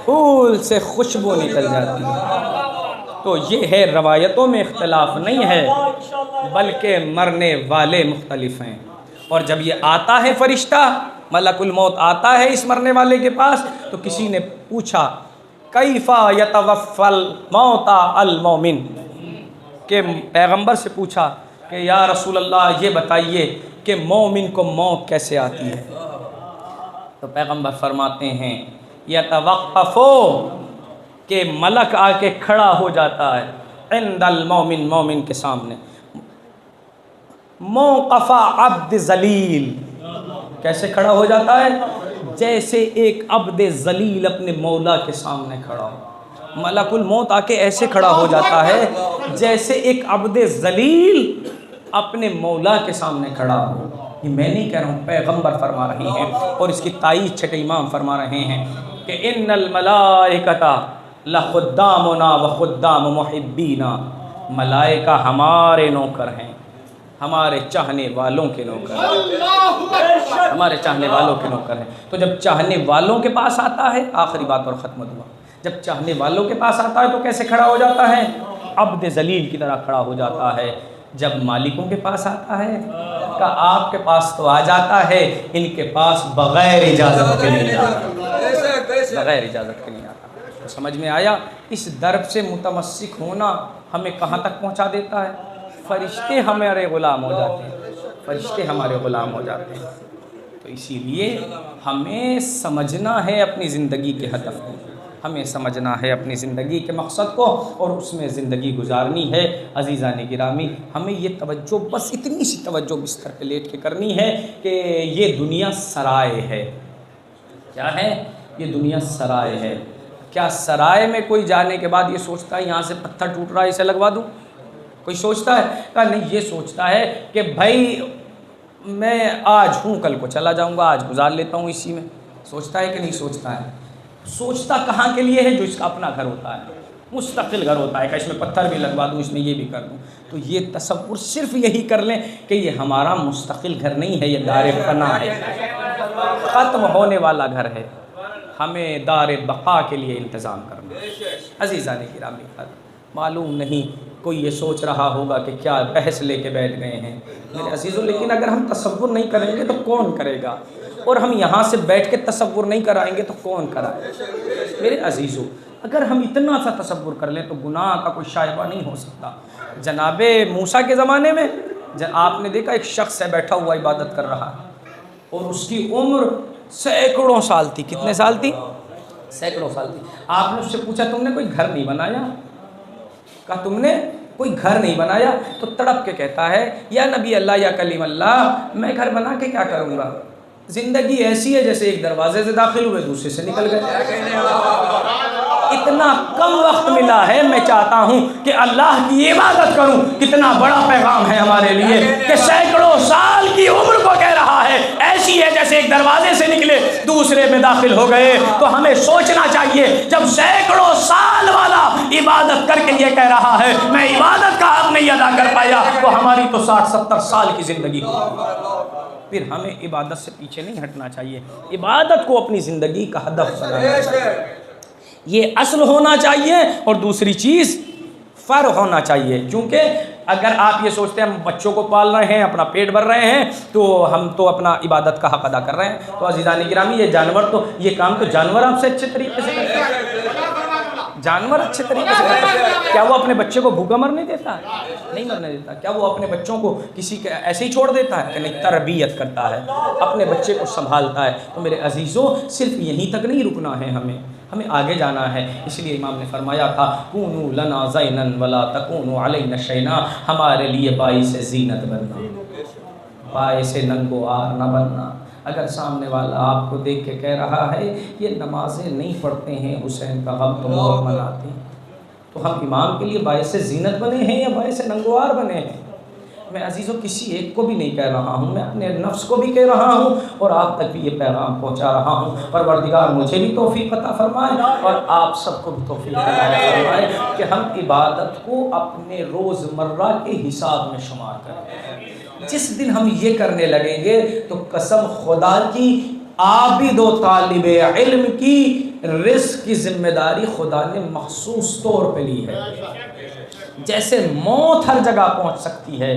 پھول سے خوشبو نکل جاتی ہے۔ تو یہ ہے روایتوں میں اختلاف نہیں ہے بلکہ مرنے والے مختلف ہیں۔ اور جب یہ آتا ہے فرشتہ ملک الموت آتا ہے اس مرنے والے کے پاس تو کسی نے پوچھا کیفا یتوفی الموت المومن، کہ پیغمبر سے پوچھا کہ یا رسول اللہ یہ بتائیے کہ مومن کو موت کیسے آتی ہے؟ تو پیغمبر فرماتے ہیں یتوقفو، کہ ملک آ کے کھڑا ہو جاتا ہے عند المومن، مومن کے سامنے، موقف عبد ذلیل، کیسے کھڑا ہو جاتا ہے؟ جیسے ایک عبد ذلیل اپنے مولا کے سامنے کھڑا ہو۔ ملک الموت آ کے ایسے کھڑا ہو جاتا ہے جیسے ایک عبد ذلیل اپنے مولا کے سامنے کھڑا ہو۔ یہ میں نہیں کہہ رہا ہوں، پیغمبر فرما رہے ہیں، اور اس کی تائید چھٹے امام فرما رہے ہیں کہ ان الملائکۃ لخدامنا وخدام محبینا، ملائکہ ہمارے نوکر ہیں، ہمارے چاہنے والوں کے نوکر ہیں، ہمارے چاہنے والوں کے نوکر ہیں۔ تو جب چاہنے والوں کے پاس آتا ہے، آخری بات اور ختم ہوا، جب چاہنے والوں کے پاس آتا ہے تو کیسے کھڑا ہو جاتا ہے؟ عبد ذلیل کی طرح کھڑا ہو جاتا ہے۔ جب مالکوں کے پاس آتا ہے کہ آپ کے پاس تو آ جاتا ہے، ان کے پاس بغیر اجازت کے نہیں آتا، بغیر اجازت کے نہیں آتا۔ تو سمجھ میں آیا؟ اس درب سے متمسک ہونا ہمیں کہاں تک پہنچا دیتا ہے؟ فرشتے ہمارے غلام ہو جاتے ہیں، فرشتے ہمارے غلام ہو جاتے ہیں۔ تو اسی لیے ہمیں سمجھنا ہے اپنی زندگی کے ہدف کو، ہمیں سمجھنا ہے اپنی زندگی کے مقصد کو اور اس میں زندگی گزارنی ہے۔ عزیزان گرامی، ہمیں یہ توجہ، بس اتنی سی توجہ بستر پہ لیٹ کے کرنی ہے کہ یہ دنیا سرائے ہے۔ کیا ہے یہ دنیا؟ سرائے ہے۔ کیا سرائے میں کوئی جانے کے بعد یہ سوچتا ہے یہاں سے پتھر ٹوٹ رہا ہے اسے لگوا دوں؟ کوئی سوچتا ہے؟ کہا نہیں، یہ سوچتا ہے کہ بھائی میں آج ہوں کل کو چلا جاؤں گا، آج گزار لیتا ہوں اسی میں۔ سوچتا ہے کہ نہیں سوچتا ہے؟ سوچتا کہاں کے لیے ہے؟ جو اس کا اپنا گھر ہوتا ہے، مستقل گھر ہوتا ہے کہ اس میں پتھر بھی لگوا دوں، اس میں یہ بھی کر دوں. تو یہ تصور صرف یہی کر لیں کہ یہ ہمارا مستقل گھر نہیں ہے، یہ دار فنا ہے، ختم ہونے والا گھر ہے. ہمیں دار بقا کے لیے انتظام کرنا. عزیزان گرامی، معلوم نہیں کوئی یہ سوچ رہا ہوگا کہ کیا بحث لے کے بیٹھ گئے ہیں میرے عزیزوں، لیکن اگر ہم تصور نہیں کریں گے تو کون کرے گا؟ اور ہم یہاں سے بیٹھ کے تصور نہیں کرائیں گے تو کون کرائے؟ میرے عزیزوں، اگر ہم اتنا سا تصور کر لیں تو گناہ کا کوئی شائبہ نہیں ہو سکتا. جناب موسیٰ کے زمانے میں آپ نے دیکھا ایک شخص ہے بیٹھا ہوا عبادت کر رہا ہے، اور اس کی عمر سینکڑوں سال تھی. کتنے سال تھی؟ سینکڑوں سال تھی. آپ نے اس سے پوچھا تم نے کوئی گھر نہیں بنایا؟ کہا تم نے کوئی گھر نہیں بنایا. تو تڑپ کے کہتا ہے یا نبی اللہ یا کلیم اللہ، میں گھر بنا کے کیا کروں گا؟ زندگی ایسی ہے جیسے ایک دروازے سے داخل ہوئے دوسرے سے نکل گئے. اتنا کم وقت ملا ہے، میں چاہتا ہوں کہ اللہ کی عبادت کروں. کتنا بڑا پیغام ہے ہمارے لیے کہ سینکڑوں سال کی عمر کو کہہ رہا ہے ایسی ہے جیسے ایک دروازے سے نکلے دوسرے میں داخل ہو گئے. تو ہمیں سوچنا چاہیے جب سینکڑوں سال والا عبادت کر کے یہ کہہ رہا ہے میں عبادت کا حق نہیں ادا کر پایا، تو ہماری تو 60-70 سال کی زندگی ہوگی. پھر ہمیں عبادت سے پیچھے نہیں ہٹنا چاہیے، عبادت کو اپنی زندگی کا ہدف بنانا چاہیے. یہ اصل ہونا چاہیے، اور دوسری چیز فرع ہونا چاہیے. کیونکہ اگر آپ یہ سوچتے ہیں ہم بچوں کو پال رہے ہیں، اپنا پیٹ بھر رہے ہیں، تو ہم تو اپنا عبادت کا حق ادا کر رہے ہیں. تو عزیزان گرامی، یہ کام تو جانور آپ سے اچھے طریقے سے کرتے ہیں. جانور اچھے طریقے سے کرتے ہیں. کیا وہ اپنے بچے کو بھوکا مرنے دیتا ہے؟ نہیں مرنے دیتا. کیا وہ اپنے بچوں کو کسی کے ایسے ہی چھوڑ دیتا ہے؟ کہ نہیں، تربیت کرتا ہے، اپنے بچے کو سنبھالتا ہے. تو میرے عزیزوں، صرف یہیں تک نہیں رکنا ہے، ہمیں آگے جانا ہے. اس لیے امام نے فرمایا تھا کونوا لنا زینا ولا تکونوا علینا شینا، ہمارے لیے باعث زینت بننا، باعث ننگو آر نہ بننا. اگر سامنے والا آپ کو دیکھ کے کہہ رہا ہے یہ نمازیں نہیں پڑھتے ہیں، حسین کا غم تو بہت مناتے ہیں، تو ہم امام کے لیے باعث زینت بنے ہیں یا باعث ننگوار بنے ہیں؟ میں عزیزوں کسی ایک کو بھی نہیں کہہ رہا ہوں، میں اپنے نفس کو بھی کہہ رہا ہوں اور آپ تک بھی یہ پیغام پہنچا رہا ہوں. پروردگار مجھے بھی توفیق عطا فرمائے اور آپ سب کو بھی توفیق عطا فرمائے کہ ہم عبادت کو اپنے روزمرہ کے حساب میں شمار کریں. جس دن ہم یہ کرنے لگیں گے تو قسم خدا کی عابد و طالب علم کی رزق کی ذمہ داری خدا نے مخصوص طور پہ لی ہے. جیسے موت ہر جگہ پہنچ سکتی ہے،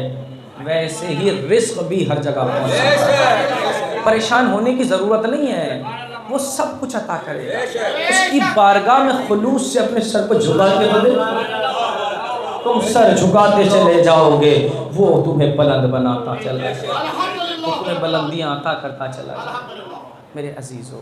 ویسے ہی رزق بھی ہر جگہ پہنچ سکتا ہے. پریشان ہونے کی ضرورت نہیں ہے، وہ سب کچھ عطا کرے گا. اس کی بارگاہ میں خلوص سے اپنے سر کو جھکا کے دو، تم سر جھکاتے چلے جاؤ گے، وہ تمہیں بلند بناتا چلا جائے گا، وہ تمہیں بلندیاں عطا کرتا چلا جائے گا. میرے عزیزوں،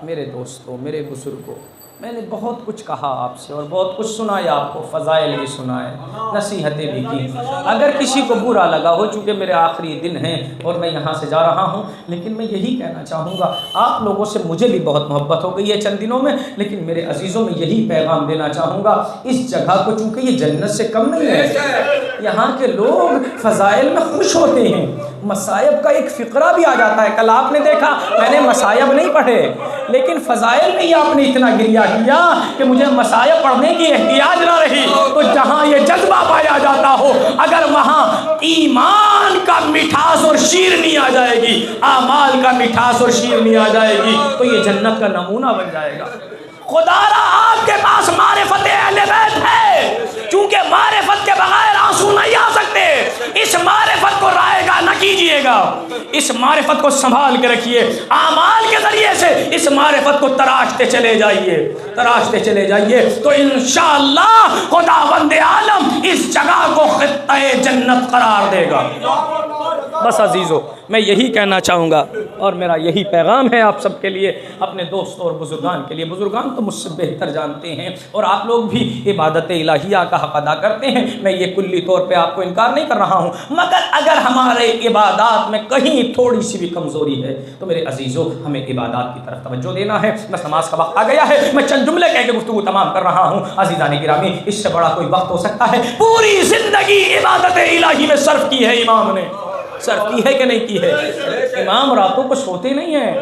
میرے دوستوں، میرے بزرگوں، میں نے بہت کچھ کہا آپ سے اور بہت کچھ سنایا آپ کو، فضائل بھی سنائے، نصیحتیں بھی کی. اگر کسی کو برا لگا ہو، چونکہ میرے آخری دن ہیں اور میں یہاں سے جا رہا ہوں، لیکن میں یہی کہنا چاہوں گا، آپ لوگوں سے مجھے بھی بہت محبت ہو گئی ہے چند دنوں میں، لیکن میرے عزیزوں میں یہی پیغام دینا چاہوں گا، اس جگہ کو چونکہ یہ جنت سے کم نہیں ہے، یہاں کے لوگ فضائل میں خوش ہوتے ہیں. مصائب کا ایک فقرہ بھی آ جاتا ہے. کل آپ نے دیکھا میں نے مصائب نہیں پڑھے، لیکن فضائل میں ہی آپ نے اتنا گریا کیا کہ مجھے مصائب پڑھنے کی احتیاج نہ رہی. تو جہاں یہ جذبہ پایا جاتا ہو، اگر وہاں ایمان کا مٹھاس اور شیرنی آ جائے گی، اعمال کا مٹھاس اور شیرنی آ جائے گی، تو یہ جنت کا نمونہ بن جائے گا. خدا را آپ کے پاس معرفت اہل بیت ہے، چونکہ معرفت کے بغیر آنسو نہیں آ سکتے. اس معرفت کو رائے گا نہ کیجئے گا، اس معرفت کو سنبھال کے رکھیے. اعمال کے ذریعے سے اس معرفت کو تراشتے چلے جائیے، تراشتے چلے جائیے، تو انشاءاللہ خداوند عالم اس جگہ کو خطہ جنت قرار دے گا. بس عزیزو، میں یہی کہنا چاہوں گا اور میرا یہی پیغام ہے آپ سب کے لیے، اپنے دوستوں اور بزرگان کے لیے. بزرگان تو مجھ سے بہتر جانتے ہیں اور آپ لوگ بھی عبادت الہیہ کا حق ادا کرتے ہیں، میں یہ کلی طور پہ آپ کو انکار نہیں کر رہا ہوں. مگر اگر ہمارے عبادات میں کہیں تھوڑی سی بھی کمزوری ہے تو میرے عزیزو ہمیں عبادات کی طرف توجہ دینا ہے. بس نماز کا وقت آ گیا ہے، میں چند جملے کہہ کے گفتگو تمام کر رہا ہوں. عزیزان گرامی، اس سے بڑا کوئی وقت ہو سکتا ہے؟ پوری زندگی عبادت الہی میں صرف کی ہے امام نے، صرف کی ہے کہ نہیں کی ہے؟ امام راتوں کو سوتے نہیں ہیں،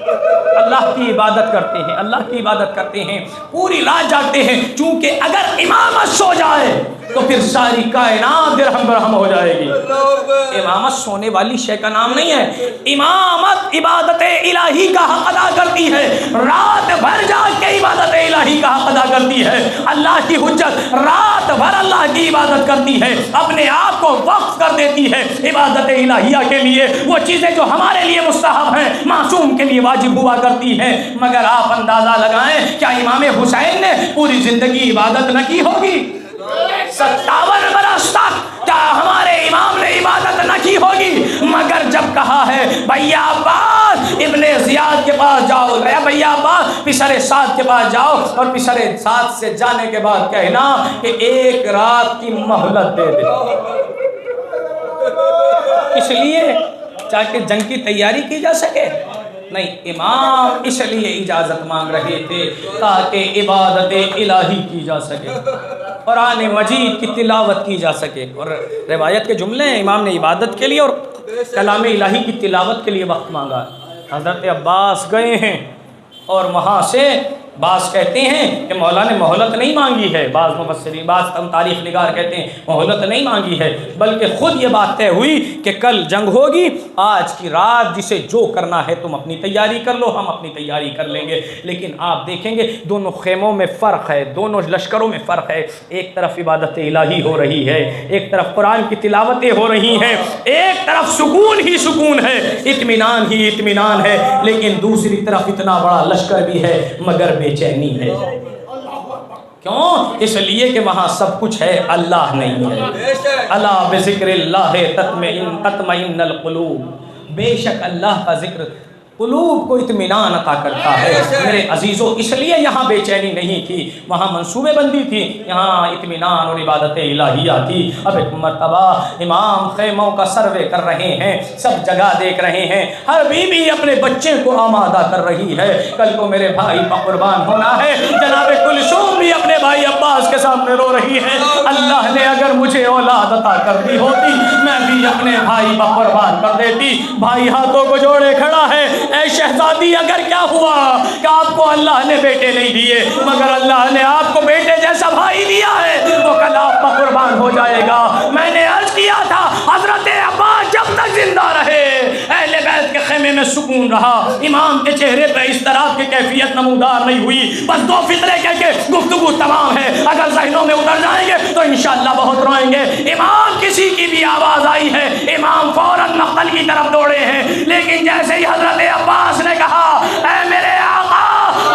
اللہ کی عبادت کرتے ہیں، اللہ کی عبادت کرتے ہیں، پوری رات جاگتے ہیں، چونکہ اگر امامت سو جائے تو پھر ساری کائنات درہم برہم ہو جائے گی۔ امامت سونے والی شے کا نام نہیں ہے، امامت عبادت الہی کا حق ادا کرتی ہے، رات بھر جاگ کے عبادت الہی کا حق ادا کرتی ہے۔ اللہ کی حجت رات بھر اللہ کی عبادت کرتی ہے، اپنے آپ کو وقف کر دیتی ہے عبادت الہیہ کے لیے، وہ چیزیں جو ہمارے لیے مستحب ہیں معصوم کے لیے واجب ہوا کرتی ہیں۔ مگر آپ اندازہ لگائیں، کیا امام حسین نے پوری زندگی عبادت نہ کی ہوگی؟ 57 برس تک کیا ہمارے امام نے عبادت نہ کی ہوگی؟ مگر جب کہا ہے بھیا عباس ابن زیاد کے پاس جاؤ، بھیا عباس پسر سعد کے پاس جاؤ، اور پسر سعد سے جانے کے بعد کہنا کہ ایک رات کی مہلت دے دے، اس لیے تاکہ جنگ کی تیاری کی جا سکے؟ نہیں، امام اس لیے اجازت مانگ رہے تھے تاکہ عبادت الہی کی جا سکے، قرآن مجید کی تلاوت کی جا سکے۔ اور روایت کے جملے ہیں، امام نے عبادت کے لیے اور کلام الہی کی تلاوت کے لیے وقت مانگا۔ حضرت عباس گئے ہیں اور وہاں سے بعض کہتے ہیں کہ مولا نے مہلت نہیں مانگی ہے، بعض مفسرین، بعض تاریخ نگار کہتے ہیں مہلت نہیں مانگی ہے، بلکہ خود یہ بات طے ہوئی کہ کل جنگ ہوگی، آج کی رات جسے جو کرنا ہے تم اپنی تیاری کر لو، ہم اپنی تیاری کر لیں گے۔ لیکن آپ دیکھیں گے دونوں خیموں میں فرق ہے، دونوں لشکروں میں فرق ہے، ایک طرف عبادت الہی ہو رہی ہے، ایک طرف قرآن کی تلاوتیں ہو رہی ہیں، ایک طرف سکون ہی سکون ہے، اطمینان ہی اطمینان ہے، لیکن دوسری طرف اتنا بڑا لشکر بھی ہے مگر بے چینی ہے۔ کیوں؟ اس لیے کہ وہاں سب کچھ ہے، اللہ نہیں ہے۔ الا بذکر اللہ تطمئن القلوب، بے شک اللہ کا ذکر قلوب کو اطمینان عطا کرتا ہے۔ میرے عزیزوں، اس لیے یہاں بے چینی نہیں تھی، وہاں منصوبے بندی تھی، یہاں اطمینان اور عبادت الہیہ تھی۔ اب ایک مرتبہ امام خیموں کا سروے کر رہے ہیں، سب جگہ دیکھ رہے ہیں، ہر بیوی اپنے بچے کو آمادہ کر رہی ہے، کل کو میرے بھائی پر قربان ہونا ہے۔ جناب کلثوم بھی اپنے بھائی عباس کے سامنے رو رہی ہے، اللہ نے اگر مجھے اولاد عطا کر دی ہوتی میں بھی اپنے بھائی پر قربان کر دیتی۔ بھائی ہاتھوں کو جوڑے کھڑا ہے، اے شہزادی اگر کیا ہوا کہ آپ کو اللہ نے بیٹے نہیں دیے مگر اللہ نے آپ کو بیٹے جیسا بھائی دیا ہے تو کل آپ پر قربان ہو جائے گا۔ میں نے عرض کیا تھا حضرت عباس جب تک زندہ رہے اہل بیت کے خیمے میں سکون رہا، امام کے چہرے پہ اس طرح کی کیفیت نمودار نہیں ہوئی۔ بس دو فطرے کہہ کے گفتگو تمام ہے، اگر ذہنوں میں اتر جائیں گے تو انشاءاللہ بہت روئیں گے۔ امام کسی کی بھی آواز آئی ہے امام فوراً مقتل کی طرف دوڑے ہیں، لیکن جیسے ہی حضرت عباس نے کہا اے میرے آقا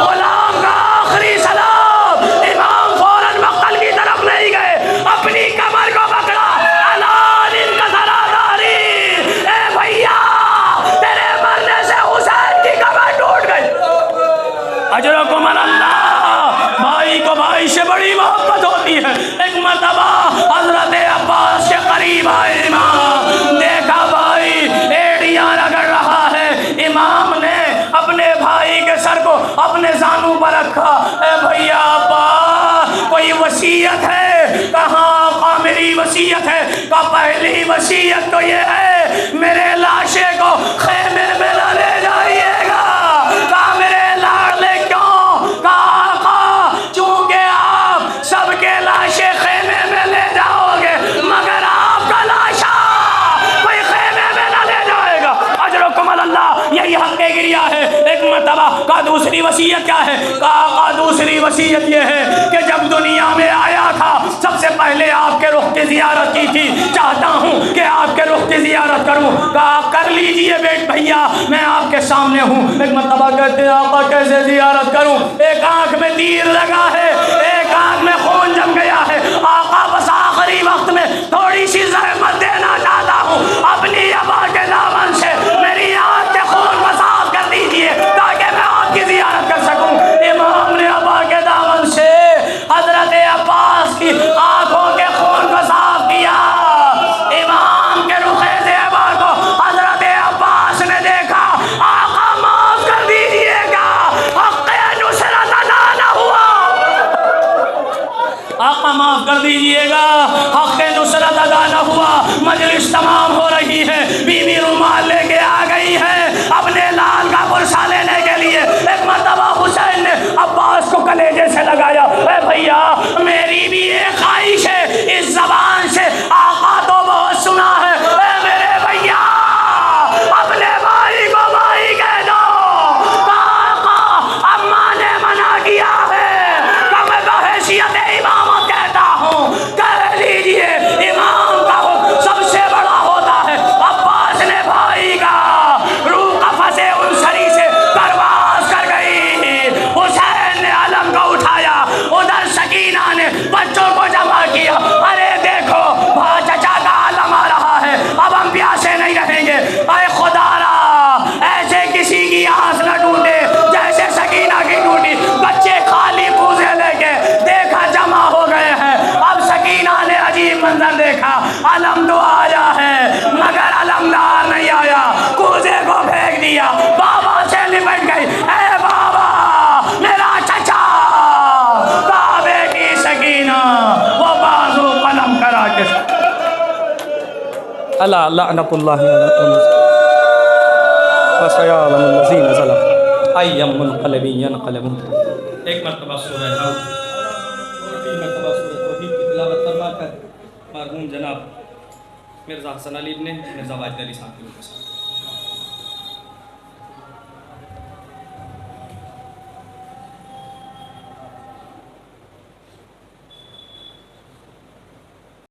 غلام کا آخری سلام، امام فوراً مقتل کی طرف نہیں گئے، اپنی کمر کو پکڑا، الان ان کا سراداری، اے بھیا تیرے مرنے سے حسین کی کمر ٹوٹ گئی۔ اجرکم اللہ، بھائی کو بھائی سے بڑی محبت ہوتی ہے۔ ایک مرتبہ حضرت عباس کے قریب آئے امام، دیکھا بھائی ایڑیاں رگڑ رہا ہے، امام نے اپنے بھائی کے سر کو اپنے زانوں پر رکھا، اے بھیا عباس کوئی وصیت ہے؟ کہاں آقا میری وصیت ہے؟ کہ پہلی وصیت تو یہ ہے میرے لاشے کو خیمے میں نہ لے جائیے گا۔ کہا میرے لاڈلے کیوں؟ کہا آقا چونکہ آپ سب کے لاشے خیمے میں لے جاؤ گے مگر آپ کا لاشا کوئی خیمے میں نہ لے جائے گا۔ اجرکم اللہ، یہی حق گریہ ہے۔ ایک مرتبہ کا دوسری وصیت کیا ہے؟ کہا دوسری وصیت یہ ہے کہ جب دنیا میں آیا تھا سب سے پہلے آپ کے رخ کی زیارت کی تھی، چاہتا ہوں کہ آپ کے رخ کی زیارت کروں۔ کہا کر لیجئے بیٹ بھیا، میں آپ کے سامنے ہوں۔ ایک مرتبہ کہتے ہیں آقا کیسے زیارت کروں؟ ایک آنکھ میں تیر لگا ہے، ایک آنکھ میں خون جم گیا ہے، آقا بس آخری وقت میں تھوڑی سی زحمت دینا چاہتا ہوں، اپنی ابا کے دامن سے میری آنکھ کے خون کو صاف کر دیجئے تاکہ میں آپ کی زیارت کر سکوں۔ امام نے ابا کے دامن سے حضرت عباس کی آنکھوں کے خون کو صاف کیا۔ امام کے رخ زیبا کو حضرت عباس نے دیکھا، آقا معاف کر دیجئے گا، حق نصرت ادا نہ ہوا۔ آقا معاف کر دیجئے گا، حق نصرت ادا نہ ہوا۔ مجلس تمام ہو رہی ہے، بیوی رومال لے کے آ گئی ہے، اپنے لال کا بورسا لینے کے لیے ایک مرتبہ حسین نے عباس کو کلیجے سے لگایا، اے بھیا میری بھی ایک خواہش ہے، اس زبان سے آقا تو بہت سنا ہے، اے میرے بھیا اپنے بھائی کو بھائی کہہ دو، آقا اماں نے منع کیا ہے کہ میں بحیثیت امامت کہتا ہوں، کہہ لیجئے امام کا حکم سب سے بڑا ہوتا ہے۔ عباس نے بھائی کا روح قفس انصری سے پرواز کر گئی، حسین نے علم کو اٹھایا، ادھر سکینہ نے بچوں کو جمع کیا، ارے دیکھو چچا کا علم آ رہا ہے، اب ہم پیاسے نہیں رہیں گے، اے خدا را ایسے کسی کی آس نہ ٹوٹے جیسے سکینہ کی ٹوٹی، بچے خالی کوزے لے کے دیکھا جمع ہو گئے ہیں۔ اب سکینہ نے عجیب منظر دیکھا، علم تو آیا ہے مگر علمدار نہیں آیا، کوزے کو پھینک دیا، بابا سے لپٹ گئی، اے بابا میرا چچا کعبے کی سکینہ وہ بازو قلم کرا کے اللہ لعنت اللہ فسيعلم الذين ظلموا أي منقلب ينقلبون۔ ایک مرتبہ سورہ حق اور تین مرتبہ سورہ توحید کی تلاوت فرما کر مرحوم جناب مرزا حسن علی نے مرزا واجد علی صاحب کے